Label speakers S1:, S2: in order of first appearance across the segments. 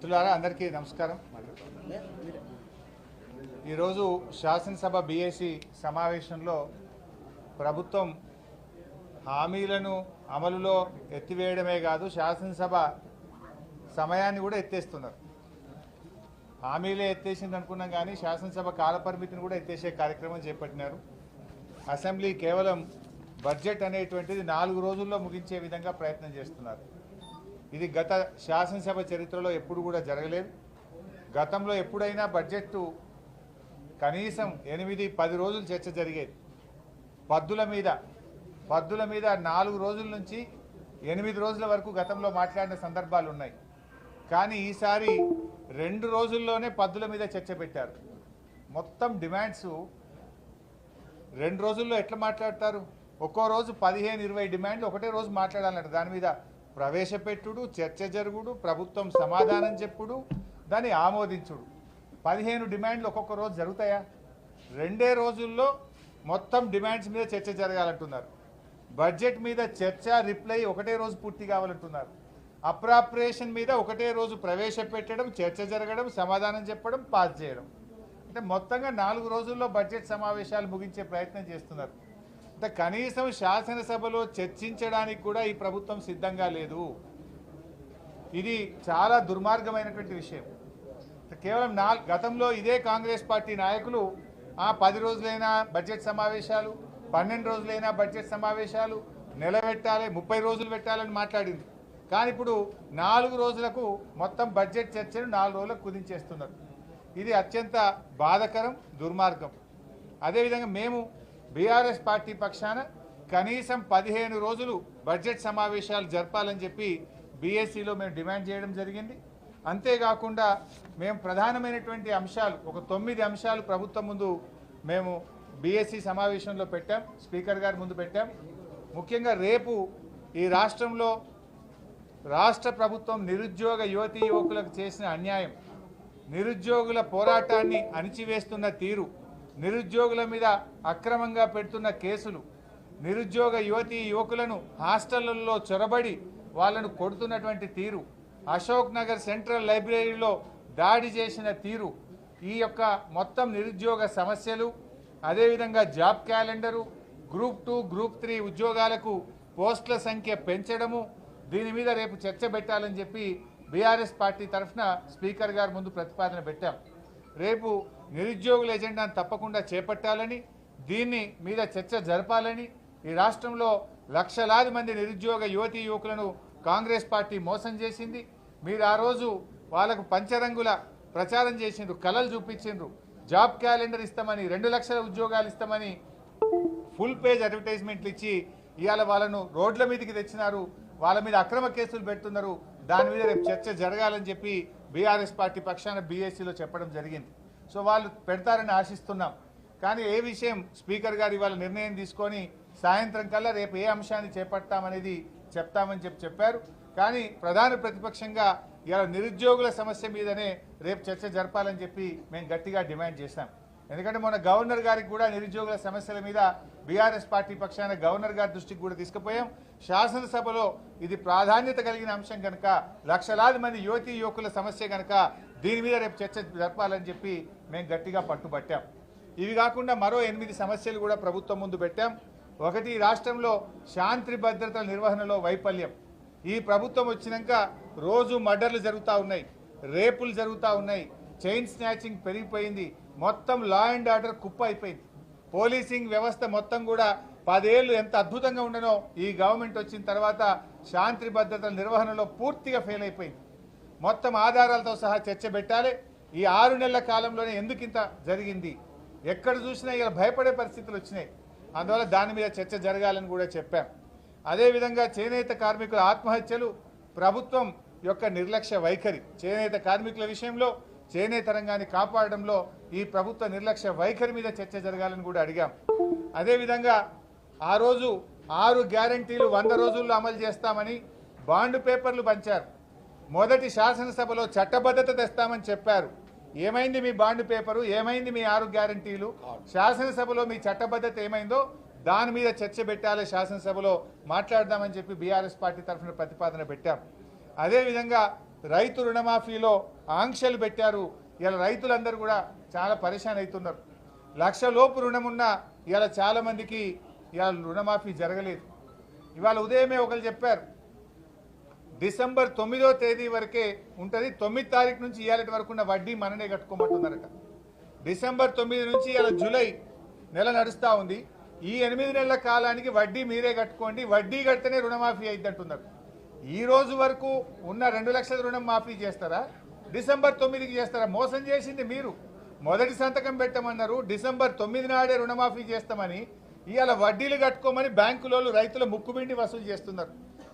S1: మిత్రులారా అందరికీ నమస్కారం. ఈరోజు శాసనసభ బీఏసీ సమావేశంలో ప్రభుత్వం హామీలను అమలులో ఎత్తివేయడమే కాదు, శాసనసభ సమయాన్ని కూడా ఎత్తేస్తున్నారు. హామీలే ఎత్తేసింది అనుకున్నాం, కానీ శాసనసభ కాలపరిమితిని కూడా ఎత్తేసే కార్యక్రమం చేపట్టినారు. అసెంబ్లీ కేవలం బడ్జెట్ అనేటువంటిది 4 రోజుల్లో ముగించే విధంగా ప్రయత్నం చేస్తున్నారు. ఇది గత శాసనసభ చరిత్రలో ఎప్పుడు కూడా జరగలేదు. గతంలో ఎప్పుడైనా బడ్జెట్ కనీసం 8-10 రోజులు చర్చ జరిగేది. పద్దుల మీద 4 రోజుల నుంచి 8 రోజుల వరకు గతంలో మాట్లాడిన సందర్భాలు ఉన్నాయి. కానీ ఈసారి 2 రోజుల్లోనే పద్దుల మీద చర్చ పెట్టారు. మొత్తం డిమాండ్స్ 2 రోజుల్లో ఎట్లా మాట్లాడతారు? ఒక్కో రోజు 15-20 డిమాండ్లు ఒకటే రోజు మాట్లాడాలంట. దాని మీద ప్రవేశపెట్టుడు, చర్చ జరుగుడు, ప్రభుత్వం సమాధానం చెప్పుడు, దాన్ని ఆమోదించుడు. 15 డిమాండ్లు ఒక్కొక్క రోజు జరుగుతాయా? 2 రోజుల్లో మొత్తం డిమాండ్స్ మీద చర్చ జరగాలంటున్నారు. బడ్జెట్ మీద చర్చ, రిప్లై ఒకటే రోజు పూర్తి కావాలంటున్నారు. అప్రాప్రియేషన్ మీద ఒకటే రోజు ప్రవేశపెట్టడం, చర్చ జరగడం, సమాధానం చెప్పడం, పాస్ చేయడం. అంటే మొత్తంగా 4 రోజుల్లో బడ్జెట్ సమావేశాలు ముగించే ప్రయత్నం చేస్తున్నారు. అంటే కనీసం శాసనసభలో చర్చించడానికి కూడా ఈ ప్రభుత్వం సిద్ధంగా లేదు. ఇది చాలా దుర్మార్గమైనటువంటి విషయం. కేవలం గతంలో ఇదే కాంగ్రెస్ పార్టీ నాయకులు 10 రోజులైనా బడ్జెట్ సమావేశాలు, 12 రోజులైనా బడ్జెట్ సమావేశాలు, నెల పెట్టాలి, 30 రోజులు పెట్టాలని మాట్లాడింది. కానీ ఇప్పుడు 4 రోజులకు మొత్తం బడ్జెట్ చర్చను 4 రోజులకు కుదించేస్తున్నారు. ఇది అత్యంత బాధాకరం, దుర్మార్గం. అదేవిధంగా మేము బీఆర్ఎస్ పార్టీ పక్షాన కనీసం 15 రోజులు బడ్జెట్ సమావేశాలు జరపాలని చెప్పి బీఏసీలో మేము డిమాండ్ చేయడం జరిగింది. అంతేకాకుండా మేము ప్రధానమైనటువంటి అంశాలు, ఒక 9 అంశాలు ప్రభుత్వం ముందు మేము బీఏసీ సమావేశంలో పెట్టాం, స్పీకర్ గారి ముందు పెట్టాం. ముఖ్యంగా రేపు ఈ రాష్ట్రంలో రాష్ట్ర ప్రభుత్వం నిరుద్యోగ యువతీ యువకులకు చేసిన అన్యాయం, నిరుద్యోగుల పోరాటాన్ని అణిచివేస్తున్న తీరు, నిరుద్యోగుల మీద అక్రమంగా పెడుతున్న కేసులు, నిరుద్యోగ యువతీ యువకులను హాస్టళ్లలో చొరబడి వాళ్ళను కొడుతున్నటువంటి తీరు, అశోక్ నగర్ సెంట్రల్ లైబ్రరీలో దాడి చేసిన తీరు, ఈ యొక్క మొత్తం నిరుద్యోగ సమస్యలు, అదేవిధంగా జాబ్ క్యాలెండరు, గ్రూప్ 2, గ్రూప్ 3 ఉద్యోగాలకు పోస్టుల సంఖ్య పెంచడము, దీని మీద రేపు చర్చ పెట్టాలని చెప్పి బీఆర్ఎస్ పార్టీ తరఫున స్పీకర్ గారి ముందు ప్రతిపాదన పెట్టాం. రేపు నిరుద్యోగుల ఎజెండాను తప్పకుండా చేపట్టాలని, దీన్ని మీద చర్చ జరపాలని. ఈ రాష్ట్రంలో లక్షలాది మంది నిరుద్యోగ యువతీ యువకులను కాంగ్రెస్ పార్టీ మోసం చేసింది. మీరు ఆ రోజు వాళ్ళకు పంచరంగుల ప్రచారం చేసిండ్రు, కలలు చూపించిండ్రు. జాబ్ క్యాలెండర్ ఇస్తామని, 2 లక్షల ఉద్యోగాలు ఇస్తామని ఫుల్ పేజ్ అడ్వర్టైజ్మెంట్లు ఇచ్చి ఇవాళ వాళ్ళను రోడ్ల మీదకి తెచ్చినారు. వాళ్ళ మీద అక్రమ కేసులు పెడుతున్నారు. దాని మీద రేపు చర్చ జరగాలని చెప్పి బీఆర్ఎస్ పార్టీ పక్షాన బీఏసీలో చెప్పడం జరిగింది. సో వాళ్ళు పెడతారని ఆశిస్తున్నాం. కానీ ఏ విషయం స్పీకర్ గారు ఇవాళ నిర్ణయం తీసుకొని సాయంత్రం కల్లా రేపు ఏ అంశాన్ని చేపడతామనేది చెప్తామని చెప్పారు. కానీ ప్రధాన ప్రతిపక్షంగా ఇవాళ నిరుద్యోగుల సమస్య మీదనే రేపు చర్చ జరపాలని చెప్పి మేము గట్టిగా డిమాండ్ చేశాం. ఎందుకంటే మొన్న గవర్నర్ గారికి కూడా నిరుద్యోగుల సమస్యల మీద బీఆర్ఎస్ పార్టీ పక్షాన గవర్నర్ గారి దృష్టికి కూడా తీసుకుపోయాం. శాసనసభలో ఇది ప్రాధాన్యత కలిగిన అంశం కనుక, లక్షలాది మంది యువతీ యువకుల సమస్య కనుక దీని మీద రేపు చర్చ జరపాలని చెప్పి మేము గట్టిగా పట్టుబట్టాం. ఇవి కాకుండా మరో 8 సమస్యలు కూడా ప్రభుత్వం ముందు పెట్టాం. ఒకటి, రాష్ట్రంలో శాంతి భద్రతల నిర్వహణలో వైఫల్యం. ఈ ప్రభుత్వం వచ్చినాక రోజు మర్డర్లు జరుగుతూ ఉన్నాయి, రేపులు జరుగుతూ ఉన్నాయి, చైన్ స్నాచింగ్ పెరిగిపోయింది, మొత్తం లా అండ్ ఆర్డర్ కుప్ప అయిపోయింది. పోలీసింగ్ వ్యవస్థ మొత్తం కూడా 10 ఏళ్ళు ఎంత అద్భుతంగా ఉండనో ఈ గవర్నమెంట్ వచ్చిన తర్వాత శాంతి భద్రతల నిర్వహణలో పూర్తిగా ఫెయిల్ అయిపోయింది. మొత్తం ఆధారాలతో సహా చర్చ పెట్టాలి. ఈ 6 నెలల కాలంలోనే ఎందుకు ఇంత జరిగింది, ఎక్కడ చూసినా ఇలా భయపడే పరిస్థితులు వచ్చినాయి. అందువల్ల దాని మీద చర్చ జరగాలని కూడా చెప్పాం. అదేవిధంగా చేనేత కార్మికుల ఆత్మహత్యలు, ప్రభుత్వం యొక్క నిర్లక్ష్య వైఖరి, చేనేత కార్మికుల విషయంలో చేనేత రంగాన్ని కాపాడడంలో ఈ ప్రభుత్వ నిర్లక్ష్య వైఖరి మీద చర్చ జరగాలని కూడా అడిగాం. అదేవిధంగా ఆ రోజు 6 గ్యారంటీలు 100 రోజుల్లో అమలు చేస్తామని బాండ్ పేపర్లు పంచారు. మొదటి శాసనసభలో చట్టబద్ధత తెస్తామని చెప్పారు. ఏమైంది మీ బాండ్ పేపరు, ఏమైంది మీ 6 గ్యారంటీలు? శాసనసభలో మీ చట్టబద్ధత ఏమైందో దాని మీద చర్చ పెట్టాలి, శాసనసభలో మాట్లాడదామని చెప్పి బీఆర్ఎస్ పార్టీ తరఫున ప్రతిపాదన పెట్టాం. అదేవిధంగా రైతు రుణమాఫీలో ఆంక్షలు పెట్టారు. ఇలా రైతులందరూ కూడా చాలా పరేషాన్ అవుతున్నారు. 1,00,000 లోపు రుణం ఉన్న ఇలా చాలా మందికి ఇలా రుణమాఫీ జరగలేదు. ఇవాళ ఉదయమే ఒకరు చెప్పారు, డిసెంబర్ 9వ తేదీ వరకే ఉంటుంది, 9 తారీఖు నుంచి ఇవాళ వరకు ఉన్న వడ్డీ మననే కట్టుకోమంటున్నారట. డిసెంబర్ 9 నుంచి ఇలా జూలై నెల నడుస్తూ ఉంది. ఈ 8 నెలల కాలానికి వడ్డీ మీరే కట్టుకోండి, వడ్డీ కడితేనే రుణమాఫీ అయింది అంటున్నారు. ఈ రోజు వరకు ఉన్న 2 లక్షల రుణం మాఫీ చేస్తారా, డిసెంబర్ 9కి చేస్తారా? మోసం చేసింది మీరు. మొదటి సంతకం పెట్టమన్నారు, డిసెంబర్ 9 నాడే రుణమాఫీ చేస్తామని ఇవాళ వడ్డీలు కట్టుకోమని బ్యాంకులో రైతుల ముక్కుబిండి వసూలు చేస్తున్నారు.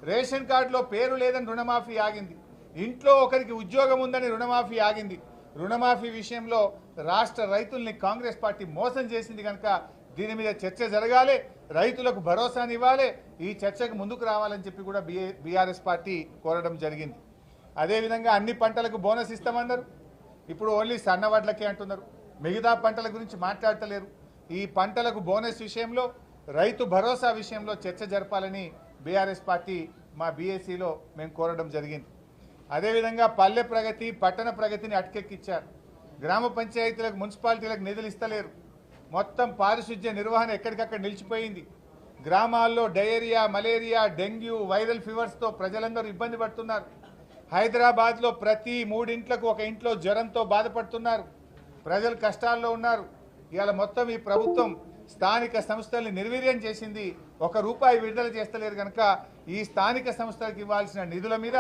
S1: రేషన్ కార్డులో పేరు లేదని రుణమాఫీ ఆగింది. ఇంట్లో ఒకరికి ఉద్యోగం ఉందని రుణమాఫీ ఆగింది. రుణమాఫీ విషయంలో రాష్ట్ర రైతుల్ని కాంగ్రెస్ పార్టీ మోసం చేసింది కనుక దీని మీద చర్చ జరగాలి, రైతులకు భరోసానివ్వాలి, ఈ చర్చకు ముందుకు రావాలని చెప్పి కూడా బీఆర్ఎస్ పార్టీ కోరడం జరిగింది. అదేవిధంగా అన్ని పంటలకు బోనస్ ఇస్తామన్నారు. ఇప్పుడు ఓన్లీ సన్న వడ్లకే అంటున్నారు, మిగతా పంటల గురించి మాట్లాడతలేరు. ఈ పంటలకు బోనస్ విషయంలో, రైతు భరోసా విషయంలో చర్చ జరపాలని బీఆర్ఎస్ పార్టీ మా బీఏసీలో మేము కోరడం జరిగింది. అదేవిధంగా పల్లె ప్రగతి, పట్టణ ప్రగతిని అటకెక్కిచ్చారు. గ్రామ పంచాయతీలకు, మున్సిపాలిటీలకు నిధులు ఇస్తలేరు. మొత్తం పారిశుధ్య నిర్వహణ ఎక్కడికక్కడ నిలిచిపోయింది. గ్రామాల్లో డయేరియా, మలేరియా, డెంగ్యూ, వైరల్ ఫీవర్స్తో ప్రజలందరూ ఇబ్బంది పడుతున్నారు. హైదరాబాద్లో ప్రతి 3 ఇంట్లకు ఒక ఇంట్లో జ్వరంతో బాధపడుతున్నారు. ప్రజలు కష్టాల్లో ఉన్నారు. ఇవాళ మొత్తం ఈ ప్రభుత్వం స్థానిక సంస్థల్ని నిర్వీర్యం చేసింది. ₹1 విడుదల చేస్తలేరు కనుక ఈ స్థానిక సంస్థలకు ఇవ్వాల్సిన నిధుల మీద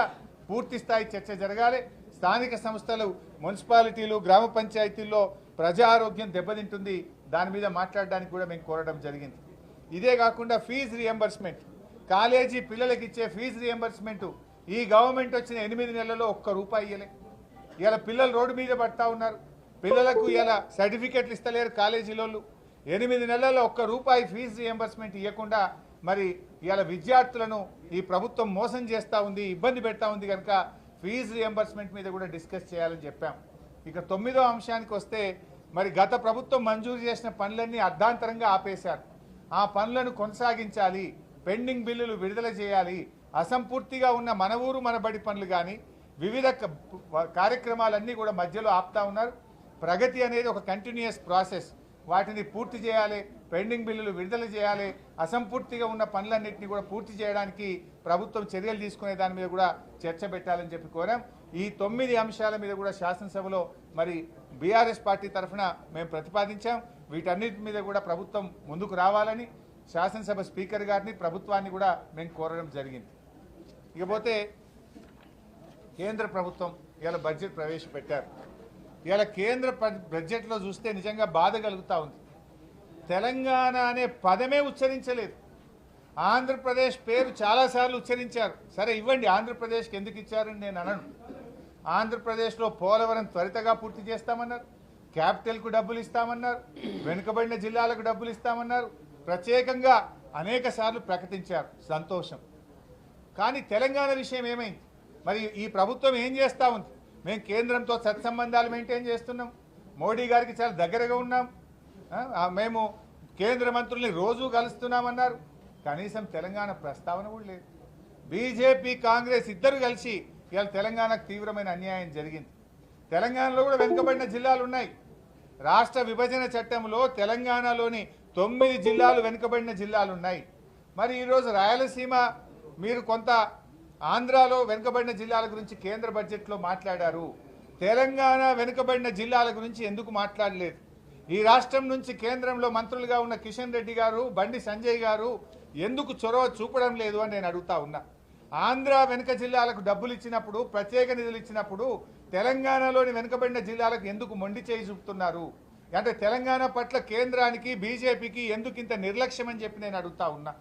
S1: పూర్తి స్థాయి చర్చ జరగాలి. స్థానిక సంస్థలు, మున్సిపాలిటీలు, గ్రామ పంచాయతీల్లో ప్రజా ఆరోగ్యం దెబ్బతింటుంది. దాని మీద మాట్లాడడానికి కూడా మేము కోరడం జరిగింది. ఇదే కాకుండా ఫీజు రియంబర్స్మెంట్, కాలేజీ పిల్లలకి ఇచ్చే ఫీజు రియంబర్స్మెంట్ ఈ గవర్నమెంట్ వచ్చిన 8 నెలల్లో ₹1 ఇవ్వలే. ఇలా పిల్లలు రోడ్డు మీద పడతా ఉన్నారు. పిల్లలకు ఇలా సర్టిఫికెట్లు ఇస్తలేరు కాలేజీలోళ్ళు. 8 నెలల్లో ₹1 ఫీజు రియంబర్స్మెంట్ ఇవ్వకుండా మరి ఇలా విద్యార్థులను ఈ ప్రభుత్వం మోసం చేస్తూ ఉంది, ఇబ్బంది పెడతా ఉంది కనుక ఫీజు రియంబర్స్మెంట్ మీద కూడా డిస్కస్ చేయాలని చెప్పాం. ఇక 9వ అంశానికి వస్తే, మరి గత ప్రభుత్వం మంజూరు చేసిన పనులన్నీ అర్ధాంతరంగా ఆపేశారు. ఆ పనులను కొనసాగించాలి, పెండింగ్ బిల్లులు విడుదల చేయాలి. అసంపూర్తిగా ఉన్న మన ఊరు మన బడి పనులు కానీ వివిధ కార్యక్రమాలన్నీ కూడా మధ్యలో ఆపుతా ఉన్నారు. ప్రగతి అనేది ఒక కంటిన్యూయస్ ప్రాసెస్. వాటిని పూర్తి చేయాలి, పెండింగ్ బిల్లులు విడుదల చేయాలి, అసంపూర్తిగా ఉన్న పనులన్నింటినీ కూడా పూర్తి చేయడానికి ప్రభుత్వం చర్యలు తీసుకునే దాని మీద కూడా చర్చ పెట్టాలని చెప్పి కోరాం. ఈ 9 అంశాల మీద కూడా శాసనసభలో మరి బీఆర్ఎస్ పార్టీ తరఫున మేము ప్రతిపాదించాం. వీటన్నిటి మీద కూడా ప్రభుత్వం ముందుకు రావాలని శాసనసభ స్పీకర్ గారిని, ప్రభుత్వాన్ని కూడా మేము కోరడం జరిగింది. ఇకపోతే కేంద్ర ప్రభుత్వం ఇలా బడ్జెట్ ప్రవేశపెట్టారు. ఇలా కేంద్ర బడ్జెట్లో చూస్తే నిజంగా బాధ కలుగుతూ ఉంది. తెలంగాణ అనే పదమే ఉచ్చరించలేదు. ఆంధ్రప్రదేశ్ పేరు చాలాసార్లు ఉచ్చరించారు. సరే ఇవ్వండి, ఆంధ్రప్రదేశ్కి ఎందుకు ఇచ్చారని నేను అనను. ఆంధ్రప్రదేశ్లో పోలవరం త్వరితగా పూర్తి చేస్తామన్నారు, క్యాపిటల్కు డబ్బులు ఇస్తామన్నారు, వెనుకబడిన జిల్లాలకు డబ్బులు ఇస్తామన్నారు, ప్రత్యేకంగా అనేక సార్లు ప్రకటించారు. సంతోషం. కానీ తెలంగాణ విషయం ఏమైంది? మరి ఈ ప్రభుత్వం ఏం చేస్తూ ఉంది? మేము కేంద్రంతో సత్సంబంధాలు మెయింటైన్ చేస్తున్నాం, మోడీ గారికి చాలా దగ్గరగా ఉన్నాం, మేము కేంద్ర మంత్రుల్ని రోజూ కలుస్తున్నామన్నారు. కనీసం తెలంగాణ ప్రస్తావన కూడా లేదు. బీజేపీ, కాంగ్రెస్ ఇద్దరు కలిసి ఇవాళ తెలంగాణకు తీవ్రమైన అన్యాయం జరిగింది. తెలంగాణలో కూడా వెనుకబడిన జిల్లాలు ఉన్నాయి. రాష్ట్ర విభజన చట్టంలో తెలంగాణలోని 9 జిల్లాలు వెనుకబడిన జిల్లాలు ఉన్నాయి. మరి ఈరోజు రాయలసీమ, మీరు కొంత ఆంధ్రాలో వెనుకబడిన జిల్లాల గురించి కేంద్ర బడ్జెట్లో మాట్లాడారు. తెలంగాణ వెనుకబడిన జిల్లాల గురించి ఎందుకు మాట్లాడలేదు? ఈ రాష్ట్రం నుంచి కేంద్రంలో మంత్రులుగా ఉన్న కిషన్ రెడ్డి గారు, బండి సంజయ్ గారు ఎందుకు చొరవ చూపడం లేదు అని నేను అడుగుతా ఉన్నా. ఆంధ్ర వెనుక జిల్లాలకు డబ్బులు ఇచ్చినప్పుడు, ప్రత్యేక నిధులు ఇచ్చినప్పుడు తెలంగాణలోని వెనుకబడిన జిల్లాలకు ఎందుకు మొండి చేయి చూపుతున్నారు? అంటే తెలంగాణ పట్ల కేంద్రానికి, బీజేపీకి ఎందుకు ఇంత నిర్లక్ష్యం అని చెప్పి నేను అడుగుతా ఉన్నా.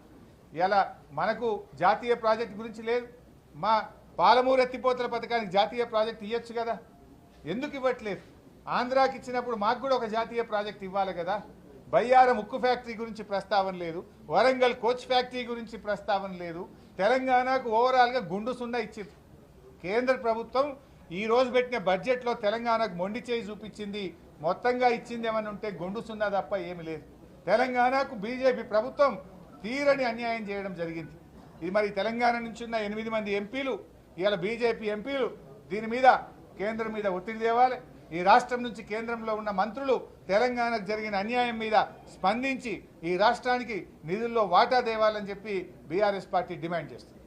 S1: ఇలా మనకు జాతీయ ప్రాజెక్టు గురించి లేదు. మా పాలమూరు ఎత్తిపోతల పథకానికి జాతీయ ప్రాజెక్టు ఇవ్వచ్చు కదా, ఎందుకు ఇవ్వట్లేదు? ఆంధ్రాకి ఇచ్చినప్పుడు మాకు కూడా ఒక జాతీయ ప్రాజెక్ట్ ఇవ్వాలి కదా. బయ్యారం ఉక్కు ఫ్యాక్టరీ గురించి ప్రస్తావన లేదు, వరంగల్ కోచ్ ఫ్యాక్టరీ గురించి ప్రస్తావన లేదు. తెలంగాణకు ఓవరాల్గా గుండు సున్నా ఇచ్చింది. కేంద్ర ప్రభుత్వం ఈ రోజు పెట్టిన బడ్జెట్లో తెలంగాణకు మొండి చేయి చూపించింది. మొత్తంగా ఇచ్చింది ఏమని ఉంటే గుండు సున్నా తప్ప ఏమి లేదు. తెలంగాణకు బీజేపీ ప్రభుత్వం తీరని అన్యాయం చేయడం జరిగింది. ఇది మరి తెలంగాణ నుంచి ఉన్న 8 మంది ఎంపీలు, ఇవాళ బీజేపీ ఎంపీలు దీని మీద కేంద్రం మీద ఒత్తిడి తేవాలి. ఈ రాష్ట్రం నుంచి కేంద్రంలో ఉన్న మంత్రులు తెలంగాణకు జరిగిన అన్యాయం మీద స్పందించి ఈ రాష్ట్రానికి నిధుల్లో వాటా తేవాలని చెప్పి బీఆర్ఎస్ పార్టీ డిమాండ్ చేస్తుంది.